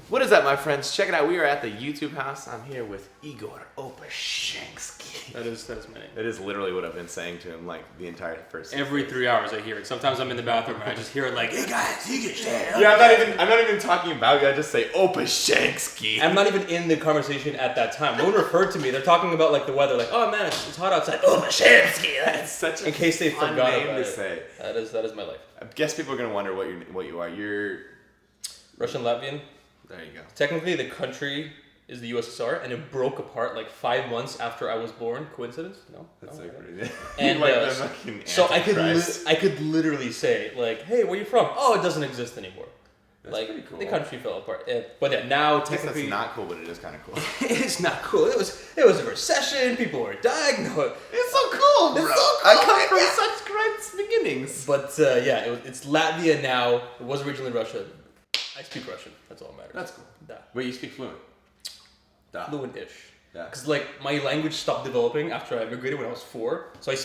What is up, my friends? Check it out. We are at the YouTube house. I'm here with Igor Opashansky. That is my name. That is literally what I've been saying to him like the entire first. Every 3 hours I hear it. Sometimes I'm in the bathroom and I just hear it like, "Hey guys, you get shit." Yeah, I'm not even talking about you. I just say Opashansky. I'm not even in the conversation at that time. No one referred to me. They're talking about like the weather, like, "Oh man, it's hot outside." Opashansky. That's such a in case they fun forgot name about to it. say. That is my life. I guess people are gonna wonder what you are. You're Russian Latvian. There you go. Technically, the country is the USSR, and it broke apart like 5 months after I was born. Coincidence? No. That's no, like right? pretty. And like the fucking so I Antichrist. could literally say like, "Hey, where you from?" Oh, it doesn't exist anymore. That's like pretty cool. The country fell apart. But yeah, now I guess technically that's not cool, but it is kind of cool. it's not cool. It was a recession. People were dying. No, It's so cool, bro. It's so cool, I come from yeah. such great beginnings. But yeah, it's Latvia now. It was originally Russia. I speak Russian. That's all that matters. That's cool. Da. Wait, you speak fluent? Da. Fluent-ish. Yeah. Because like my language stopped developing after I immigrated when I was 4. So I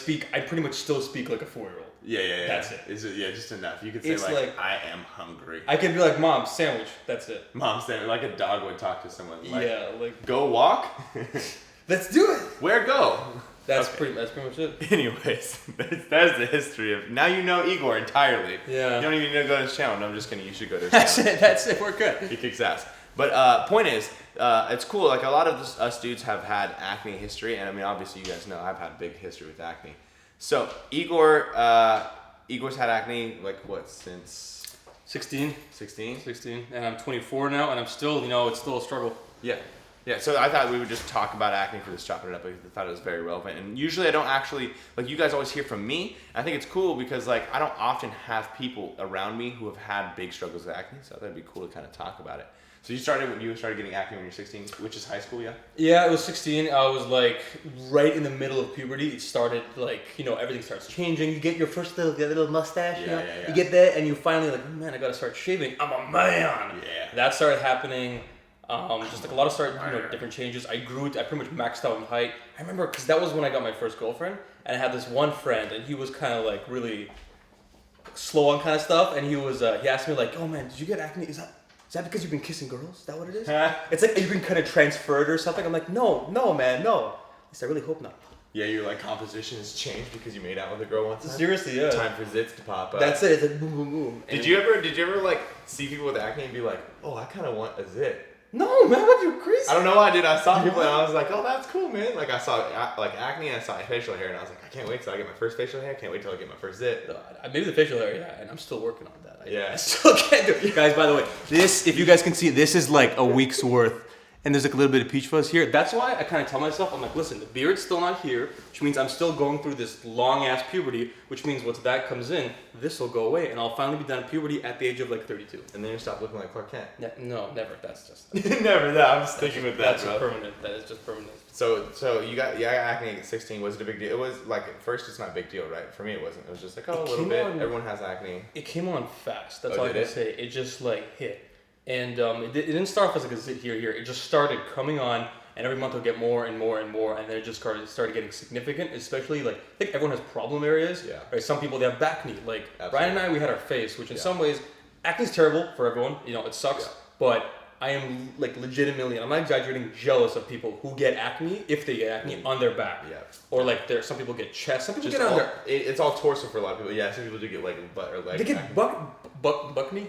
pretty much still speak like a 4-year-old. Yeah. That's it. Is it? Yeah, just enough. You could say It's like, like- I am hungry. I can be like, "Mom, sandwich." That's it. Mom saying like a dog would talk to someone. Like, Yeah, like go walk. let's do it. Where go? That's Okay. pretty much it. Anyways, that's the history of. Now you know Igor entirely. Yeah. You don't even need to go to his channel. No, I'm just kidding. You should go to his channel. That's it. We're good. He kicks ass. But point is, it's cool. Like a lot of us dudes have had acne history, and I mean, obviously, you guys know I've had a big history with acne. So Igor's had acne like what since 16, 16? and I'm 24 now, and I'm still, it's still a struggle. Yeah. So I thought we would just talk about acne for this Chopping It Up. I thought it was very relevant, and usually I don't actually like. You guys always hear from me. I think it's cool because like I don't often have people around me who have had big struggles with acne, so I thought it'd be cool to kind of talk about it. So you started getting acne when you're 16, which is high school, yeah? Yeah, it was 16. I was like right in the middle of puberty. It started like, everything starts changing. You get your first little mustache, Yeah. You get that and you finally like, man, I gotta start shaving. I'm a man. Yeah. That started happening. Just like a lot of different changes. I pretty much maxed out in height. I remember because that was when I got my first girlfriend, and I had this one friend, and he was kind of like really slow on kind of stuff, and he asked me like, "Oh man, did you get acne? Is that because you've been kissing girls? Is that what it is?" It's like you've been kind of transferred or something. I'm like, no, man, no. At least I really hope not. Yeah, your like composition has changed because you made out with a girl once. Seriously, yeah. Time for zits to pop up. That's it. It's like boom, boom, boom. Did you ever like see people with acne and be like, "Oh, I kind of want a zit"? No, man, what, you crazy? I don't know why I did. I saw people and I was like, "Oh, that's cool, man." Like I saw like acne and I saw facial hair and I was like, "I can't wait till I get my first facial hair. I can't wait till I get my first zit." Maybe the facial hair, yeah, and I'm still working on that. Yeah. I still can't do it. Guys, by the way, this, if you guys can see, this is like a week's worth. And there's like a little bit of peach fuzz here. That's why I kind of tell myself, I'm like, listen, the beard's still not here, which means I'm still going through this long ass puberty, which means once that comes in, this will go away, and I'll finally be done puberty at the age of like 32. And then you stop looking like Clark Kent. No, never. That's just Never that. I'm sticking with that, that's bro. permanent. That is just permanent. So you got acne at 16. Was it a big deal? It was like at first it's not a big deal, right? For me it wasn't. It was just like a little bit. Everyone has acne. It came on fast. That's Oh, all I did can it? say. It just like hit. And it didn't start off as like a zit here. It just started coming on, and every month it'll get more and more and more, and then it just started getting significant. Especially like I think everyone has problem areas. Yeah. Right. Some people they have back knee. Like Absolutely. Brian and I, we had our face, which in some ways, acne's terrible for everyone. It sucks. Yeah. But I am like legitimately, and I'm not exaggerating, jealous of people who get acne if they get acne on their back. Yeah. Or like some people get chest. Some people Just get on their. it's all torso for a lot of people. Yeah, some people do get like butt or leg. They get acne. butt knee,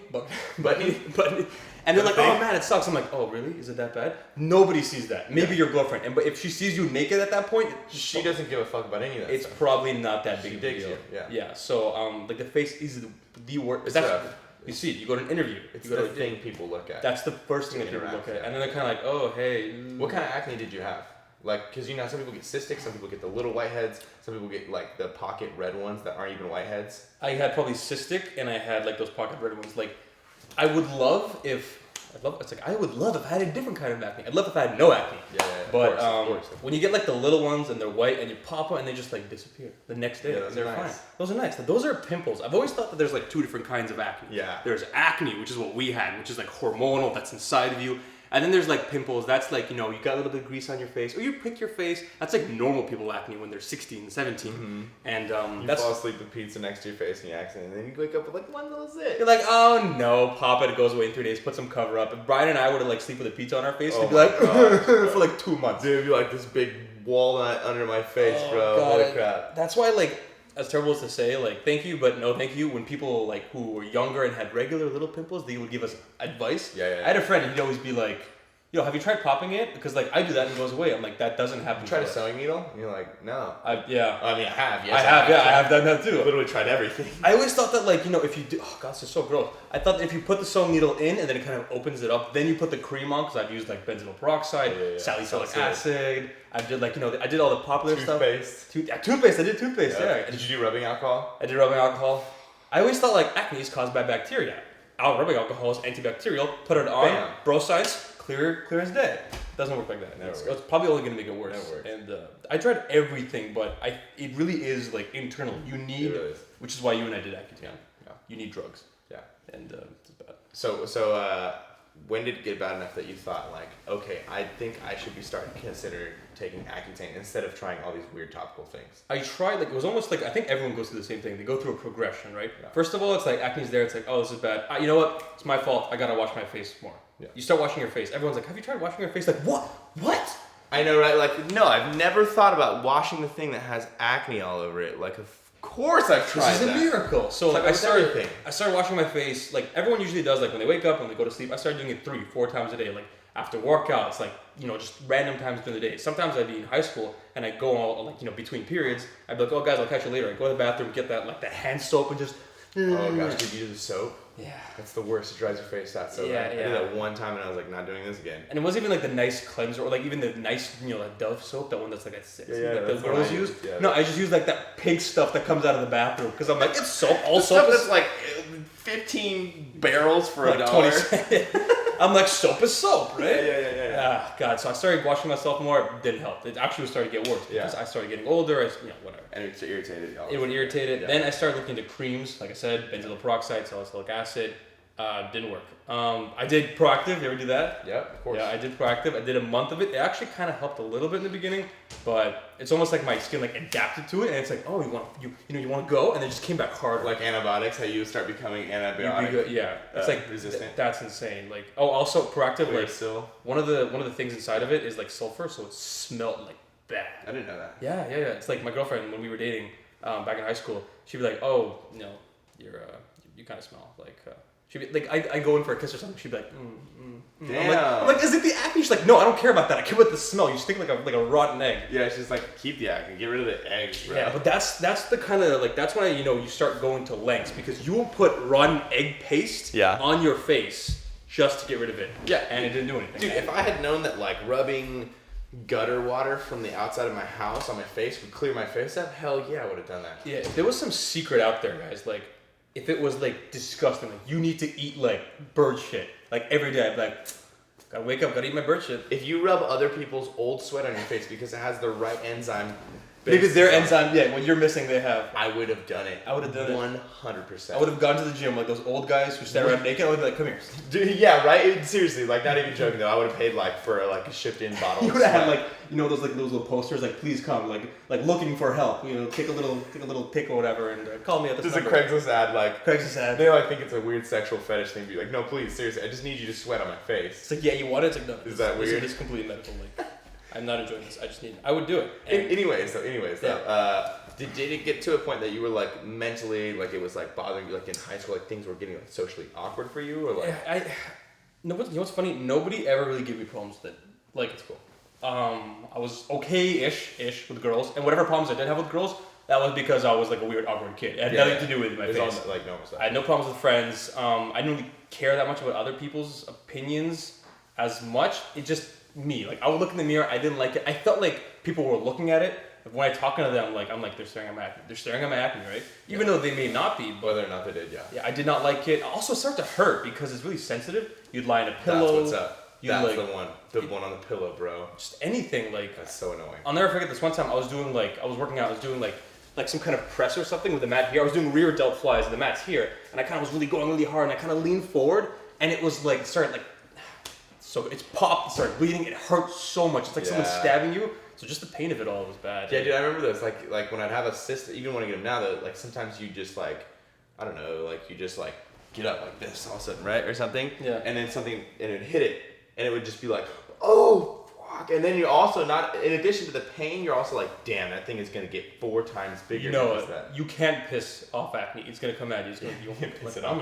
and they're like, thing? "Oh man, it sucks." I'm like, "Oh really? Is it that bad?" Nobody sees that. Maybe your girlfriend, but if she sees you naked at that point, She doesn't give a fuck about any of that It's stuff. probably not that big She of a digs deal. you, yeah. So like the face is the worst. It's That's rough. you see. You go to an interview. It's you go the to thing people look at. That's the first thing that people Interact, look at, yeah. and then they're kind of like, "Oh hey." What kind of acne did you have? Like, because some people get cystic, some people get the little whiteheads, some people get like the pocket red ones that aren't even whiteheads. I had probably cystic, and I had like those pocket red ones. Like, I would love if I had a different kind of acne. I'd love if I had no acne. Yeah, But of course. when you get like the little ones and they're white and you pop them and they just like disappear the next day, Yeah, those and they're are nice. fine. Those are nice. Those are pimples. I've always thought that there's like 2 different kinds of acne. Yeah. There's acne, which is what we had, which is like hormonal, that's inside of you. And then there's like pimples. That's like, you know, you got a little bit of grease on your face, or you prick your face. That's like normal people acne when they're 16, 17. Mm-hmm. And you that's fall asleep with pizza next to your face and you accident, and then you wake up with like one little zit. you're like, oh no, pop it goes away in 3 days. Put some cover up. If Brian and I were to like sleep with a pizza on our face, Oh we'd be like God, for like 2 months. Dude, it'd be like this big walnut under my face, Oh, bro. God. Holy crap. That's why, like, as terrible as to say, like, thank you, but no thank you, when people, like, who were younger and had regular little pimples, they would give us advice. Yeah. I had a friend, and he'd always be like, yo, have you tried popping it? Because, like, I do that and it goes away. I'm like, that doesn't happen. You tried a sewing needle? And you're like, no. Yeah. I mean, I have, yes. I have done that too. I literally tried everything. I always thought that, like, you know, if you do, oh god, this is so gross. I thought that if you put the sewing needle in and then it kind of opens it up, then you put the cream on, because I've used like benzoyl peroxide, salicylic acid. I did like, you know, I did all the popular Toothpaste. stuff. Toothpaste. I did toothpaste. Yeah. Did you do rubbing alcohol? I did rubbing alcohol. I always thought like acne is caused by bacteria. Rubbing alcohol is antibacterial. Put it on. Bam. Bro science. Clear as day. Doesn't work like that. It's probably only gonna make it worse. Never works. And I tried everything, but it really is like internal. You need, which is why you and I did Accutane. Yeah. You need drugs. Yeah. And it's bad. So when did it get bad enough that you thought like, okay, I think I should be starting to consider taking Accutane instead of trying all these weird topical things? I tried, like, it was almost like, I think everyone goes through the same thing. They go through a progression, right? Yeah. First of all, it's like acne's there. It's like, oh, this is bad. You know what? It's my fault. I gotta wash my face more. Yeah. You start washing your face. Everyone's like, have you tried washing your face? Like, what? What? I know, right? Like, no, I've never thought about washing the thing that has acne all over it. Like, of course I've tried This is that. a miracle. So like, I started washing my face. Like everyone usually does. Like when they wake up and they go to sleep. I started doing it 3-4 times a day. Like after workouts, like, you know, just random times during the day. Sometimes I'd be in high school and I'd go all, like, you know, between periods. I'd be like, oh guys, I'll catch you later. I'd go to the bathroom, get that like that hand soap and just. Oh gosh, did you do the soap? Yeah. That's the worst. It dries your face out so Yeah, bad. yeah. I did that one time and I was like, not doing this again. And it wasn't even like the nice cleanser or like even the nice, you know, like Dove soap, that one that's like like the that's girls what I use. Yeah. No, I just use like that pink stuff that comes out of the bathroom because I'm like, it's soap. All The soap stuff is that's like 15 barrels for like $1. I'm like, soap is soap, right? Yeah. Ah, God. So I started washing myself more. It didn't help. It actually started to get worse because I started getting older. Whatever. And it's irritated. It would irritate it. Yeah. Then I started looking into creams. Like I said, benzoyl peroxide, salicylic acid. Didn't work. I did Proactive. You ever do that? Yeah, of course. Yeah, I did Proactive. I did a month of it. It actually kind of helped a little bit in the beginning, but it's almost like my skin like adapted to it, and it's like, oh, you want to go, and it just came back hard. Like antibiotics, how you start becoming antibiotic. Yeah, it's like resistant. That's insane. Like, oh, also Proactive. Like, still. one of the things inside of it is like sulfur, so it smelled like bad. I didn't know that. Yeah. It's like my girlfriend when we were dating back in high school. She'd be like, oh, you know, you kind of smell like. She'd be like, I go in for a kiss or something. She'd be like, Damn. I'm like, is it the acne? She's like, no, I don't care about that. I care about the smell. You stink like a rotten egg. Yeah, it's just like keep the acne, get rid of the eggs, bro. Yeah, but that's the kind of like that's when you start going to lengths because you will put rotten egg paste on your face just to get rid of it. Yeah, and it didn't do anything. Dude, if I had known that like rubbing gutter water from the outside of my house on my face would clear my face up, hell yeah, I would have done that. Yeah, if there was some secret out there, guys, like if it was like disgusting, like you need to eat like bird shit like every day, I'd be like, gotta wake up, gotta eat my bird shit. If you rub other people's old sweat on your face because it has the right enzyme, maybe their enzyme, what you're missing, they have. I would have done it. I would have done 100%. I would have gone to the gym like those old guys who stand around naked. I would be like, come here. Dude, yeah, right? Seriously, like not even joking though. I would have paid like for like a shipped in bottle. You would have had like those little posters like please come like looking for help. Take a little pic or whatever and call me at this number. There's a Craigslist ad like Craigslist ad. They like think it's a weird sexual fetish thing. Be like, no, please, seriously, I just need you to sweat on my face. It's like, yeah, you want it? It's like, no. Is that weird? It's completely medical. Like, I'm not enjoying this. I would do it. Anyways, did it get to a point that you were like mentally like it was like bothering you like in high school like things were getting like socially awkward for you or like? You know what's funny? Nobody ever really gave me problems with it. Like it's cool. I was okay-ish with girls, and whatever problems I did have with girls, that was because I was like a weird awkward kid. It had nothing to do with my face. All, like normal stuff. I had no problems with friends. I didn't really care that much about other people's opinions as much. It just me. Like I would look in the mirror, I didn't like it. I felt like people were looking at it. When I talking to them, I'm like they're staring at my acne. They're staring at my acne, right? Even though they may not be, but whether or not they did, yeah, I did not like it. Also, it started to hurt because it's really sensitive. You'd lie in a pillow. That's what's up. That's the one on the pillow, bro. Just anything like. That's so annoying. I'll never forget this one time. I was working out. I was doing like some kind of press or something with the mat here. I was doing rear delt flies and the mat's here, and I kind of was really going really hard, and I kind of leaned forward, and it was like started like So it's popped, it started bleeding, it hurt so much. It's like someone stabbing you. So just the pain of it all was bad. Yeah, dude, I remember those. Like when I'd have a cyst, even when I get them now, that like sometimes you just like, I don't know, like you just like get up like this all of a sudden, right, or something. Yeah. And then something, and it would hit it, and it would just be like, oh. And then you're also not, in addition to the pain, you're also like, damn, that thing is going to get 4 times bigger. You know, you can't piss off acne. It's going to come at you. You won't piss it off.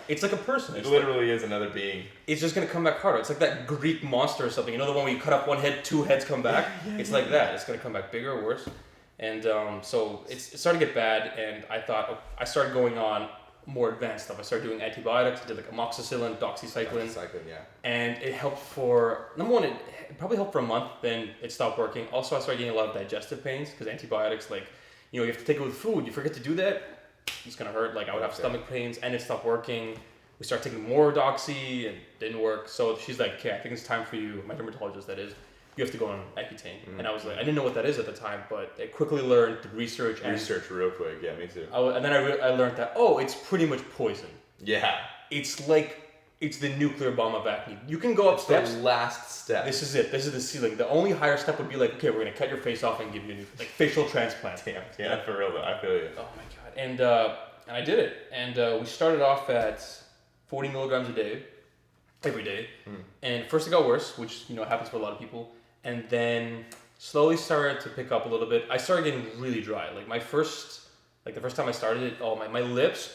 It's like a person. It literally is another being. It's just going to come back harder. It's like that Greek monster or something. You know the one where you cut off one head, 2 heads come back? It's like that. It's going to come back bigger or worse. And so it started to get bad, and I thought, I started going on more advanced stuff. I started doing antibiotics. I did like amoxicillin, doxycycline. And it helped for, number one, it probably helped for a month, then it stopped working. Also, I started getting a lot of digestive pains because antibiotics, like, you know, you have to take it with food. You forget to do that, it's gonna hurt. Like I would have stomach pains, and it stopped working. We started taking more doxy, and it didn't work. So she's like, okay, I think it's time for you, my dermatologist that is, you have to go on Accutane. And I was like, I didn't know what that is at the time, but I quickly learned through research. Research real quick, yeah, me too. And then I learned that, it's pretty much poison. Yeah. It's like, it's the nuclear bomb of acne. You can go up steps. The last step. This is it. This is the ceiling. The only higher step would be like, okay, we're going to cut your face off and give you a new, like, facial transplant. Damn, yeah, for real though. I feel you. Oh my God. And I did it. And we started off at 40 milligrams a day, every day. And first it got worse, which, you know, happens for a lot of people. And then slowly started to pick up a little bit. I started getting really dry. Like the first time I started it, my lips,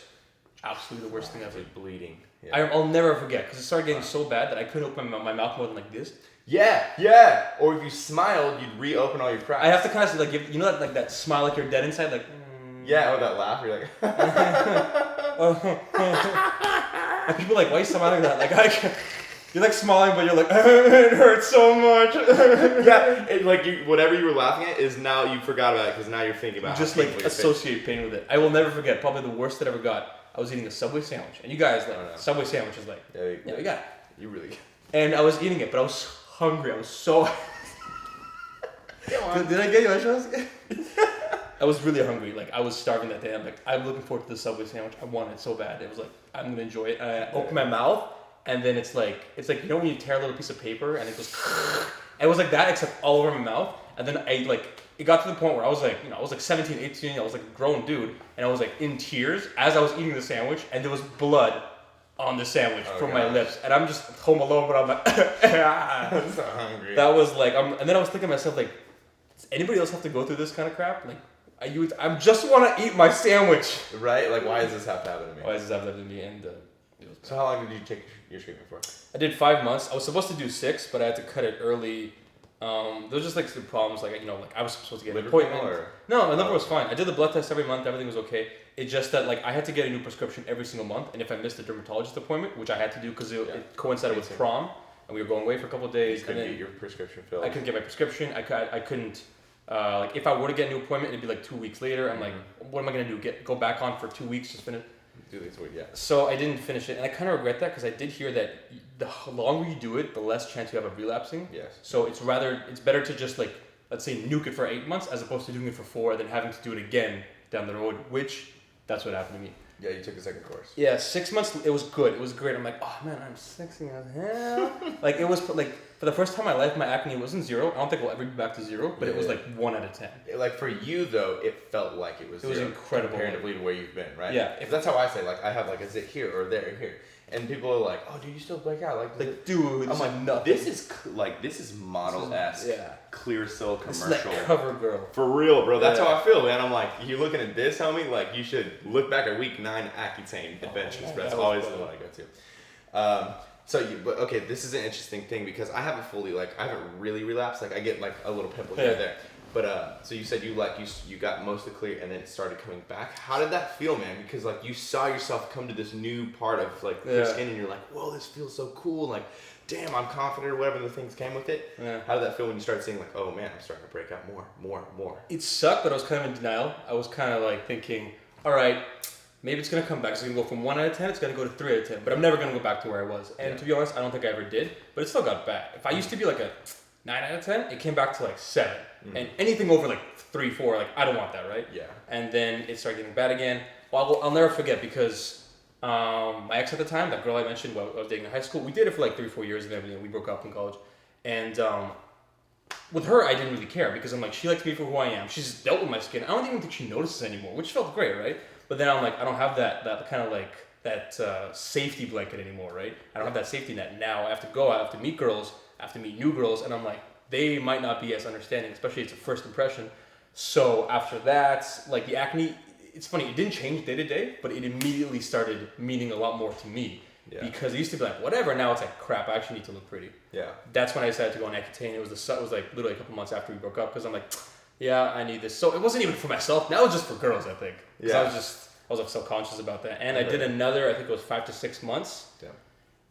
absolutely the worst thing ever. Bleeding. Yeah. I'll never forget, because it started getting so bad that I couldn't open my mouth more than like this. Yeah. Or if you smiled, you'd reopen all your cracks. I have to kind of like give, you know that smile like you're dead inside, like. Yeah, or that laugh, you're like. And people are like, why are you smiling like that? Like you're like smiling, but you're like, it hurts so much. Yeah, like whatever you were laughing at is now you forgot about it because now you're thinking about. You just like associate pain with it. I will never forget. Probably the worst that I ever got. I was eating a Subway sandwich, and you guys like Subway sandwiches, like yeah, we got it. You really. And I was eating it, but I was hungry. I was so. Did I get you? I was really hungry. Like I was starving that day. I'm like, I'm looking forward to the Subway sandwich. I wanted it so bad. It was like I'm gonna enjoy it. And I opened my mouth. And then it's like you know when you tear a little piece of paper and it goes. It was like that except all over my mouth. And then it got to the point where I was like, you know, I was like 17, 18, I was like a grown dude, and I was like in tears as I was eating the sandwich, and there was blood on the sandwich from my lips, and I'm just home alone, but I'm like, I'm so hungry. That was like, and then I was thinking to myself like, does anybody else have to go through this kind of crap? Like, I just want to eat my sandwich. Right? Like, why does this have to happen to me? Why does this have to happen to me? And so how long did you take your treatment for? I did 5 months. I was supposed to do 6, but I had to cut it early. There was just like some problems, like, you know, like I was supposed to get an appointment. No, my liver was fine. I did the blood test every month. Everything was okay. It's just that like I had to get a new prescription every single month, and if I missed the dermatologist appointment, which I had to do because it coincided with prom, and we were going away for a couple of days. You couldn't get your prescription filled. I couldn't get my prescription. I couldn't. Like if I were to get a new appointment, it'd be like 2 weeks later. I'm like, what am I gonna do? Go back on for 2 weeks? Just finish. So I didn't finish it, and I kind of regret that because I did hear that the longer you do it, the less chance you have of relapsing. Yes. So it's better to just like, let's say, nuke it for 8 months as opposed to doing it for 4 and then having to do it again down the road, which that's what happened to me. Yeah, you took the second course. Yeah, 6 months, it was good. It was great. I'm like, oh man, I'm sexy as hell. Like it was like, for the first time in my life, my acne wasn't 0. I don't think we'll ever be back to 0, but it was like 1 out of 10. Like for you though, it felt like it was 0. It was incredible. Comparatively to where you've been, right? Yeah. If that's how I say, like I have like, is it here or there or here? And people are like, oh, do you still break out? Like dude, I'm like, nothing. This is model-esque, clear sil commercial. This is like cover girl. For real, bro. That's how I feel, man. I'm like, you looking at this, homie? Like, you should look back at week 9 Accutane adventures. That's always the one I go to. But okay, this is an interesting thing because I haven't really relapsed. Like, I get like a little pimple here and there. But so you said you got mostly clear and then it started coming back. How did that feel, man? Because like you saw yourself come to this new part of like your skin and you're like, whoa, this feels so cool. Like, damn, I'm confident or whatever the things came with it. Yeah. How did that feel when you started seeing like, oh man, I'm starting to break out more? It sucked, but I was kind of in denial. I was kind of like thinking, all right, maybe it's going to come back. It's going to go from 1 out of 10, it's going to go to 3 out of 10. But I'm never going to go back to where I was. And to be honest, I don't think I ever did. But it still got bad. If I used to be like a 9 out of 10, it came back to like 7. And anything over like 3, 4, like I don't want that, right? Yeah. And then it started getting bad again. Well, I'll never forget because My ex at the time, that girl I mentioned, I was dating in high school, we dated for like 3-4 years, and then we broke up in college. And with her, I didn't really care because I'm like, she likes me for who I am. She's dealt with my skin. I don't even think she notices anymore, which felt great, right? But then I'm like, I don't have that kind of like that safety blanket anymore, right? I don't have that safety net. Now I have to go, I have to meet girls, I have to meet new girls, and I'm like, they might not be as understanding, especially it's a first impression. So after that, like the acne, it's funny, it didn't change day to day, but it immediately started meaning a lot more to me. Yeah. Because it used to be like, whatever, now it's like, crap, I actually need to look pretty. Yeah. That's when I decided to go on Accutane. It was like literally a couple months after we broke up, because I'm like, yeah, I need this. So it wasn't even for myself, that was just for girls, I think. Yeah. I was like self-conscious about that. And I did another, I think it was 5 to 6 months. Yeah.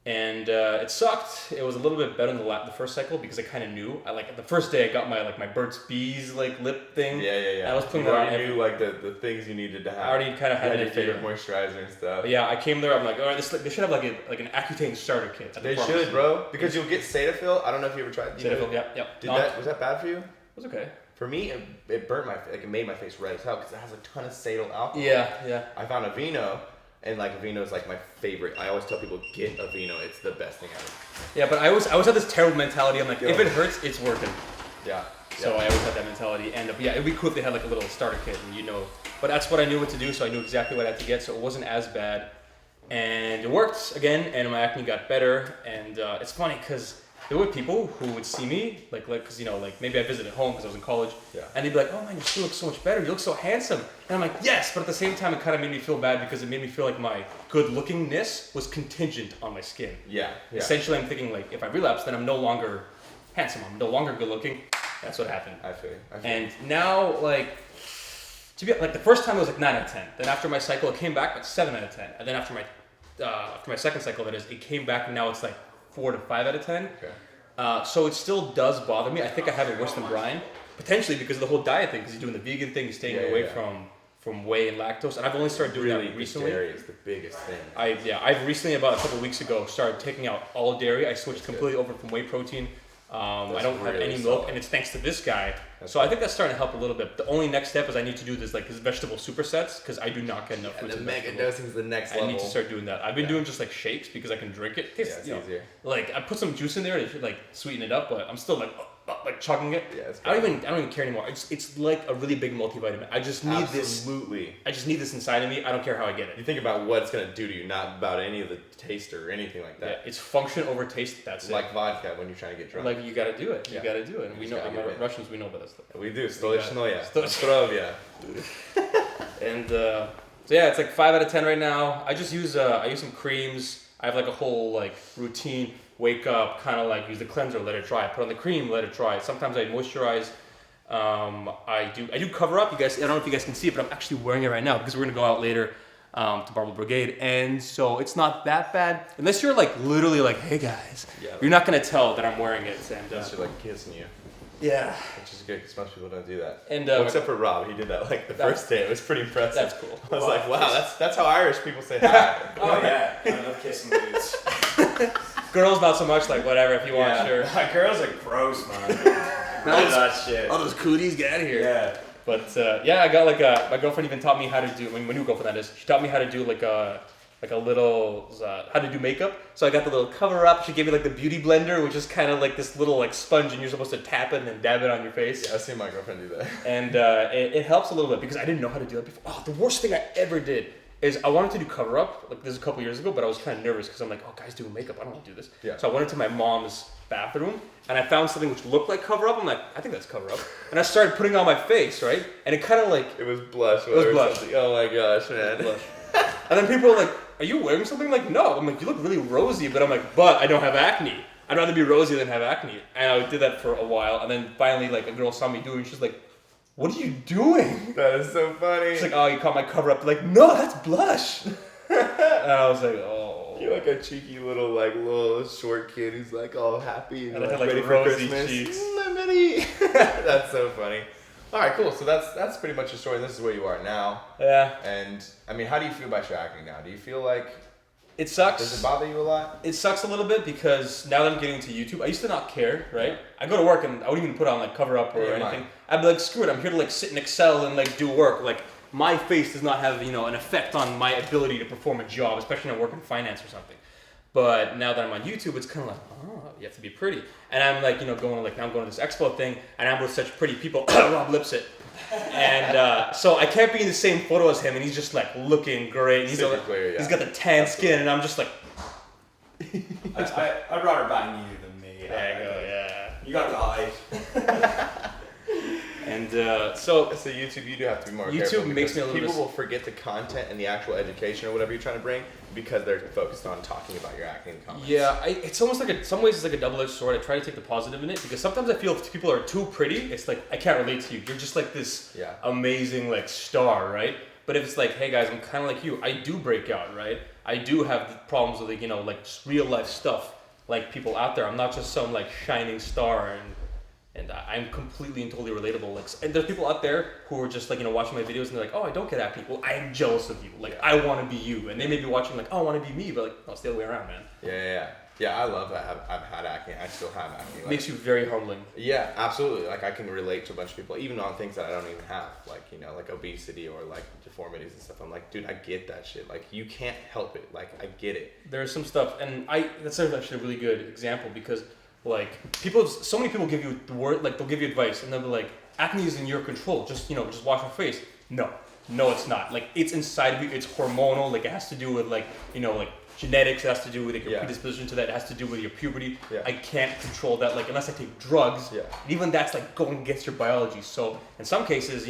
And it sucked. It was a little bit better than the first cycle because I kind of knew. The first day I got my Burt's Bees like lip thing. Yeah. I was putting that on. You knew like the things you needed to have. I already kind of had your favorite moisturizer and stuff. But yeah, I came there. I'm like, all right, they should have like an Accutane starter kit. They should, bro. Because you'll get Cetaphil. I don't know if you ever tried. Cetaphil, yep. Was that bad for you? It was okay. For me, it burnt it made my face red as hell because it has a ton of cetyl alcohol. Yeah. I found Aveeno. And like Aveeno is like my favorite. I always tell people get Aveeno. It's the best thing ever. Yeah, but I always had this terrible mentality. I'm like, if it hurts, it's working. Yeah. So I always had that mentality. And yeah, it'd be cool if they had like a little starter kit, and But that's what I knew what to do, so I knew exactly what I had to get. So it wasn't as bad, and it worked again. And my acne got better. And it's funny because there were people who would see me because maybe I visited home because I was in college, and they'd be like, "Oh man, your skin looks so much better. You look so handsome." And I'm like, "Yes," but at the same time, it kind of made me feel bad because it made me feel like my good-lookingness was contingent on my skin. Yeah. Essentially, I'm thinking like, if I relapse, then I'm no longer handsome. I'm no longer good-looking. That's what happened. I feel. And now, to be the first time it was like 9 out of 10. Then after my cycle, it came back like 7 out of 10. And then after my second cycle, that is, it came back and now it's like 4 to 5 out of 10. Okay. So it still does bother me. I think I have it worse than Brian, potentially because of the whole diet thing. Because he's doing the vegan thing, he's staying away from whey and lactose, and I've only started doing that recently. Dairy is the biggest thing. I've recently, about a couple of weeks ago, started taking out all dairy. I switched completely over from whey protein. I don't have any milk, and it's thanks to this guy. So I think that's starting to help a little bit. The only next step is I need to do this his vegetable supersets because I do not get enough fruits and vegetables. And the mega dosing is the next level. I need to start doing that. I've been doing just shakes because I can drink it. It's easier. I put some juice in there to sweeten it up, but I'm still chugging it. Yeah, I don't even care anymore. It's like a really big multivitamin. I just need this. Absolutely. I just need this inside of me. I don't care how I get it. You think about what it's gonna do to you, not about any of the taste or anything like that. Yeah, it's function over taste. That's like vodka when you're trying to get drunk. You gotta do it. You gotta do it. And we know Russians. We know about that stuff. We do. Stolishnoya. Strovia. And so yeah, it's 5 out of 10 right now. I just use some creams. I have a whole routine. Wake up, kind of use the cleanser, let it dry. Put on the cream, let it dry. Sometimes I moisturize. I do cover up. You guys, I don't know if you guys can see it, but I'm actually wearing it right now because we're gonna go out later to Barbell Brigade, and so it's not that bad unless you're literally hey guys, you're not gonna tell that I'm wearing it. And unless you're kissing you. Yeah. Which is good because most people don't do that. And except for Rob, he did that the first day. It was pretty impressive. That's cool. I was like, wow, that's how Irish people say hi. Oh yeah, I love kissing dudes. Girls not so much, whatever, if you want, sure. Girls are gross, man. That shit. All those cooties, get out of here. Yeah. But I got my girlfriend even taught me how to do, my new girlfriend that is, she taught me how to do a little, how to do makeup. So I got the little cover up. She gave me the beauty blender, which is kind of this little sponge, and you're supposed to tap it and then dab it on your face. Yeah, I've seen my girlfriend do that. And it helps a little bit because I didn't know how to do it before. Oh, the worst thing I ever did is I wanted to do cover up, this is a couple years ago, but I was kind of nervous because I'm oh, guys doing makeup, I don't want to do this. Yeah. So I went into my mom's bathroom and I found something which looked like cover up. I'm I think that's cover up. And I started putting it on my face, right? And it kind of It was blush. It was blush. Something. Oh my gosh, man. Blush. And then people were are you wearing something? No. I'm you look really rosy, but I'm but I don't have acne. I'd rather be rosy than have acne. And I did that for a while, and then finally a girl saw me doing it, she's what are you doing? That is so funny. She's oh, you caught my cover up. No, that's blush. And I was oh. You're a cheeky little short kid who's all happy and I had ready for rosy Christmas. cheeks. Lemony. That's so funny. All right, cool. So that's pretty much your story. This is where you are now. Yeah. And how do you feel about your acne now? Do you feel it sucks? Does it bother you a lot? It sucks a little bit because now that I'm getting into YouTube, I used to not care, right? I go to work and I wouldn't even put on cover up or anything. I'd be screw it, I'm here to sit in Excel and do work. my face does not have, an effect on my ability to perform a job, especially when I work in finance or something. But now that I'm on YouTube, it's kind of like, oh, you have to be pretty. And I'm like, going like, now I'm going to this expo thing, and I'm with such pretty people, Rob Lipsit. And so I can't be in the same photo as him, and he's just like looking great. And he's got the tan skin, and I'm just like. I'd rather bang you than me. There you go, yeah. You got the height. And so YouTube, you do have to be more careful. YouTube makes me a little people will forget the content and the actual education or whatever you're trying to bring because they're focused on talking about your acne in comments. Yeah, it's almost like some ways it's like a double-edged sword. I try to take the positive in it because sometimes I feel if people are too pretty, it's like I can't relate to you. You're just like this amazing like star, right? But if it's like, hey guys, I'm kind of like you. I do break out, right? I do have problems with like like just real life stuff like people out there. I'm not just some like shining star and I'm completely and totally relatable. Like, and there's people out there who are just like, watching my videos and they're like, oh, I don't get acne. Well, I am jealous of you. Like, I want to be you. And they may be watching like, oh, I want to be me, but like, no, it's the other way around, man. Yeah, I love that. I've had acne. I still have acne. It makes you very humbling. Yeah, absolutely. Like I can relate to a bunch of people, even on things that I don't even have, like like obesity or like deformities and stuff. I'm like, dude, I get that shit. Like you can't help it. Like I get it. There's some stuff, and that's actually a really good example because like so many people give you the word, like they'll give you advice, and they'll be like, acne is in your control. Just just wash your face. No, it's not. Like it's inside of you. It's hormonal. Like it has to do with like like genetics. It has to do with your predisposition to that. It has to do with your puberty. I can't control that. Like unless I take drugs. And even that's like going against your biology. So in some cases,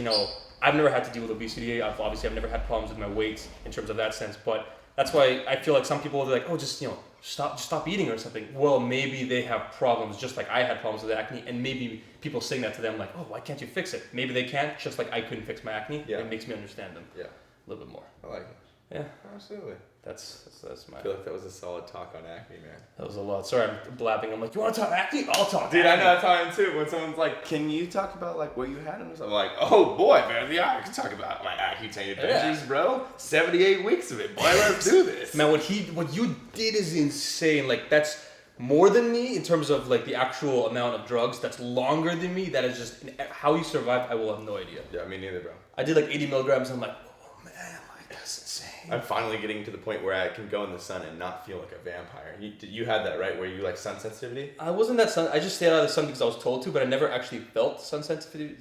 I've never had to deal with obesity. I've never had problems with my weight in terms of that sense. But that's why I feel like some people are like, oh, just stop eating or something. Well, maybe they have problems just like I had problems with acne, and maybe people saying that to them like, oh, why can't you fix it? Maybe they can't, just like I couldn't fix my acne. It makes me understand them a little bit more. I like it. Yeah, absolutely. That's my. I feel like that was a solid talk on acne, man. That was a lot. Sorry, I'm blabbing. I'm like, you want to talk acne? I'll talk. Dude, acne. I know time too. When someone's like, "Can you talk about like what you had?" And I'm like, "Oh boy, man, I can talk about my Accutane adventures, bro. 78 weeks of it, boy. Let's do this." Man, what you did is insane. Like that's more than me in terms of like the actual amount of drugs. That's longer than me. That is just how you survived. I will have no idea. Yeah, me neither, bro. I did like 80 milligrams. And I'm like, oh man, like that's insane. I'm finally getting to the point where I can go in the sun and not feel like a vampire. You had that, right? Where you like sun sensitivity? I wasn't that sun. I just stayed out of the sun because I was told to, but I never actually felt sun sensitivity.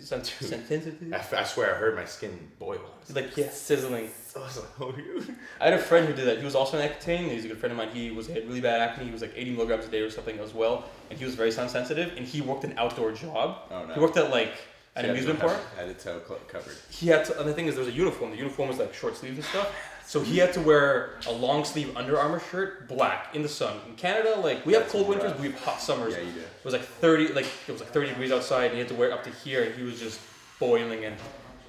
I swear I heard my skin boil. Like sizzling. I was like, oh, I had a friend who did that. He was also an Accutane. He's a good friend of mine. He had really bad acne. He was like 80 milligrams a day or something as well, and he was very sun sensitive. And he worked an outdoor job. Oh no. He worked at like an amusement park. Had his toe covered. He had to, and the thing is, there was a uniform. The uniform was like short sleeves and stuff. So he had to wear a long sleeve Under Armour shirt, black, in the sun. In Canada, like we have cold winters, but we have hot summers. Yeah, you do. It was like 30 degrees outside, and he had to wear it up to here, and he was just boiling, and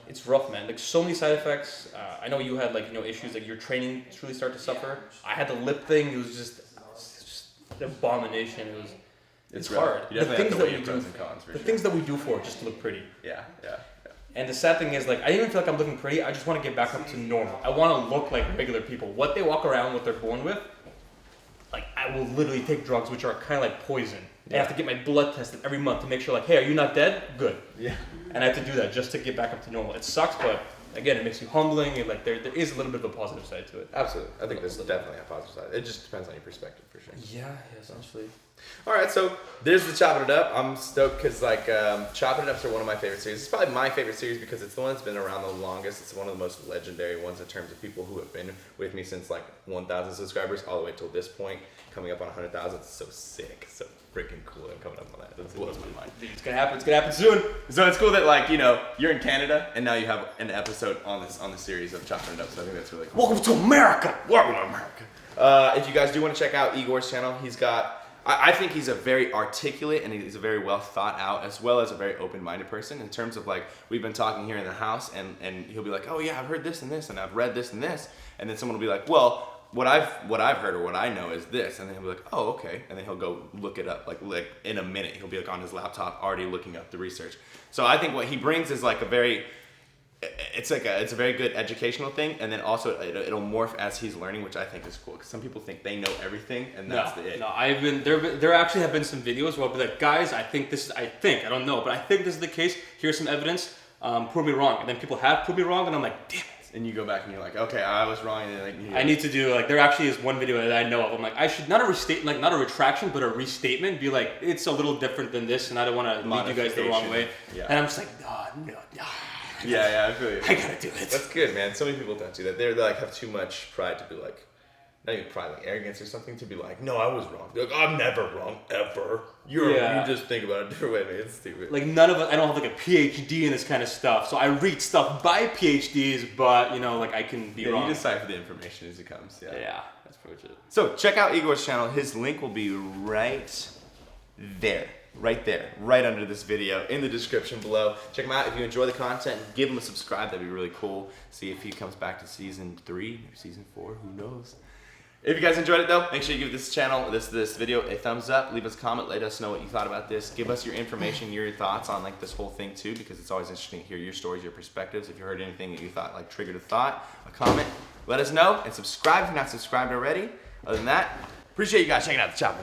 it's rough, man. Like so many side effects. I know you had like issues, like your training really start to suffer. I had the lip thing. It was just an abomination. It's hard. You definitely have to weigh your pros and cons for sure. Things that we do for it just to look pretty. Yeah. And the sad thing is, like, I didn't even feel like I'm looking pretty. I just want to get back up to normal. I want to look like regular people. What they walk around, what they're born with, like, I will literally take drugs, which are kind of like poison. I have to get my blood tested every month to make sure, like, hey, are you not dead? Good. Yeah. And I have to do that just to get back up to normal. It sucks, but again, it makes you humbling, and like there is a little bit of a positive side to it. Absolutely. I think there's definitely a positive side. It just depends on your perspective, for sure. Yeah, essentially. All right, so there's the Chopping It Up. I'm stoked because Chopping It Ups are one of my favorite series. It's probably my favorite series because it's the one that's been around the longest. It's one of the most legendary ones in terms of people who have been with me since like 1,000 subscribers all the way till this point, coming up on 100,000. It's so sick, so freaking cool. I'm coming up on that. That blows my mind. It's gonna happen. It's gonna happen soon. So it's cool that like you're in Canada and now you have an episode on the series of Chopping It Up. So I think that's really cool. Welcome to America. Welcome to America. If you guys do want to check out Igor's channel, he's got. I think he's a very articulate and he's a very well thought out as well as a very open-minded person in terms of like we've been talking here in the house and he'll be like, oh yeah, I've heard this and this and I've read this and this, and then someone will be like, well, what I've heard or what I know is this, and then he'll be like, oh okay, and then he'll go look it up like in a minute. He'll be like on his laptop already looking up the research. So I think what he brings is like it's a very good educational thing, and then also it'll morph as he's learning, which I think is cool because some people think they know everything and that's it. No, there actually have been some videos where I'll be like, guys, I don't know, but I think this is the case. Here's some evidence. prove me wrong. And then people have proved me wrong, and I'm like, damn it. And you go back and you're like, okay, I was wrong. And then, like, I need to do, like, there actually is one video that I know of. I'm like, I should not a retraction, but a restatement. Be like, it's a little different than this, and I don't want to lead you guys the wrong way. Yeah. And I'm just like, oh, no. Yeah, I feel you. I gotta do it. That's good, man. So many people don't do that. They like have too much pride to be like, not even pride, like arrogance or something, to be like, no, I was wrong. They're like, I'm never wrong, ever. You just think about it a different way, man. It's stupid. Like, none of us, I don't have like a PhD in this kind of stuff, so I read stuff by PhDs, but, you know, like, I can be wrong. You decipher the information as it comes. Yeah, that's pretty much it. So check out Igor's channel. His link will be right there. Right there, right under this video, in the description below. Check him out. If you enjoy the content, give him a subscribe. That'd be really cool. See if he comes back to season 3 or season 4. Who knows? If you guys enjoyed it though, make sure you give this channel, this video a thumbs up. Leave us a comment. Let us know what you thought about this. Give us your information, your thoughts on like this whole thing too, because it's always interesting to hear your stories, your perspectives. If you heard anything that you thought like triggered a thought, a comment, let us know. And subscribe if you're not subscribed already. Other than that, appreciate you guys checking out the Choppin.